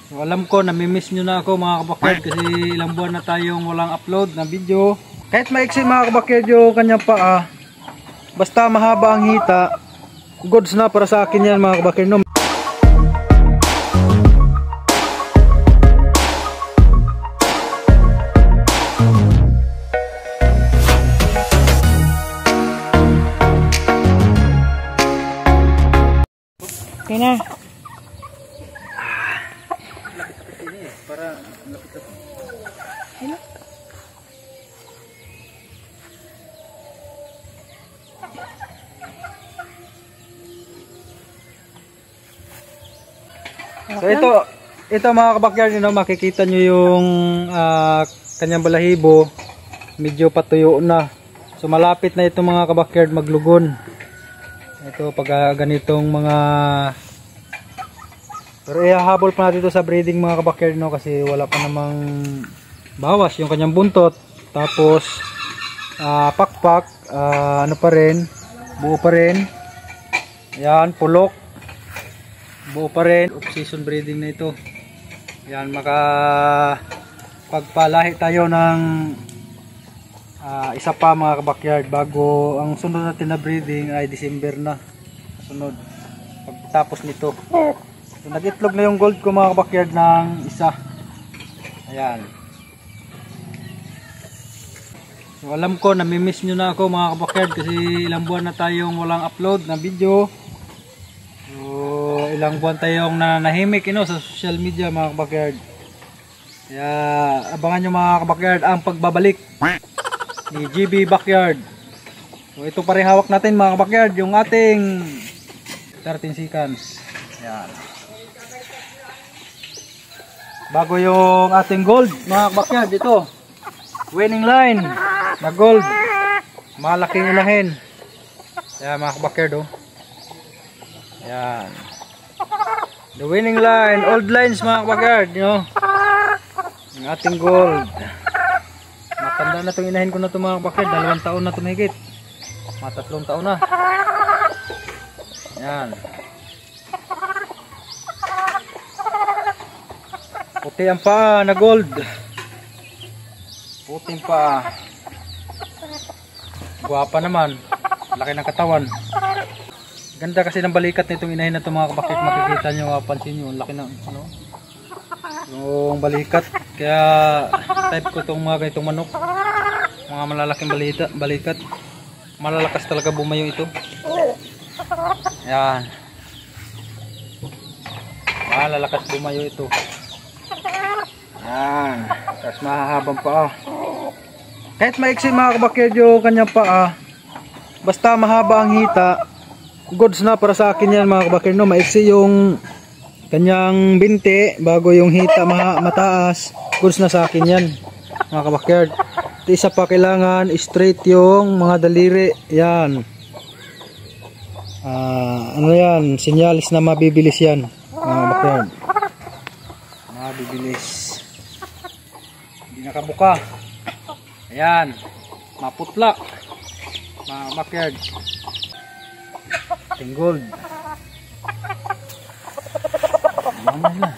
So, alam ko namimiss nyo na ako mga kabakyard kasi ilang buwan na tayong walang upload na video. Kahit maiksi mga kabakyard yung kanyang paa, basta mahaba ang hita, goods na para sa akin yan mga kabakyard. No? Okay na. Para lapit ako. Ano? So ito mga kabakyard, makikita nyo yung kanyang balahibo, medyo patuyo na. So malapit na ito mga kabakyard maglugon. Ito pag ganitong mga, pero ihahabol pa natin ito sa breeding mga kabakyard, no, kasi wala pa namang bawas yung kanyang buntot. Tapos pakpak, ano pa rin, buo pa rin. Yan, pulok, buo pa rin. Off-season breeding na ito. Yan, pagpalahi tayo ng isa pa mga kabakyard bago ang sunod natin na breeding ay December na. Sunod, pagtapos nito. So, nag-itlog na yung gold ko mga kabakyard ng isa. Ayan. So, alam ko namimiss nyo na ako mga kabakyard kasi ilang buwan na tayong walang upload na video. So, ilang buwan tayong nanahimik sa social media mga kabakyard. Kaya abangan nyo mga kabakyard ang pagbabalik ni GB Backyard. So ito pa rin hawak natin mga kabakyard, yung ating 13 seconds. Yan. Bago yung ating gold mga kabakyard, ito winning line na gold, malaking unahin. Yan mga kabakyard, oh. Yan. The winning line, old lines mga kabakyard, yung ating gold. Matanda na itong inahin ko na ito mga kabakyard, 2 taon na ito mahigit. 3 taon na. Yan. Puti ang paa na gold. Puting paa. Guwapa naman. Laki ng katawan. Ganda kasi ng balikat na itong inahin na ito mga kabakyard. Makikita nyo, mapansin nyo. Laki ng yung balikat. Kaya type ko itong mga ganitong manok, mga malalaking balikat. Malalakas talaga bumayo ito. Yan, malalakas bumayo ito. Yan, tapos mahahabang paa. Kahit maiksi mga kabakyard yung kanyang paa, basta mahaba ang hita, goods na para sa akin yan mga kabakyard. No? Maiksi yung kanyang binti bago yung hita mataas, goods na sa akin yan mga kabakyard. At isa pa, kailangan straight yung mga daliri. Yan, ano yan, sinyalis na mabibilis yan mga kabakyard. Mabibilis, hindi nakabuka. Ayan, maputla mga kabakyard. Ting gold. Ano na?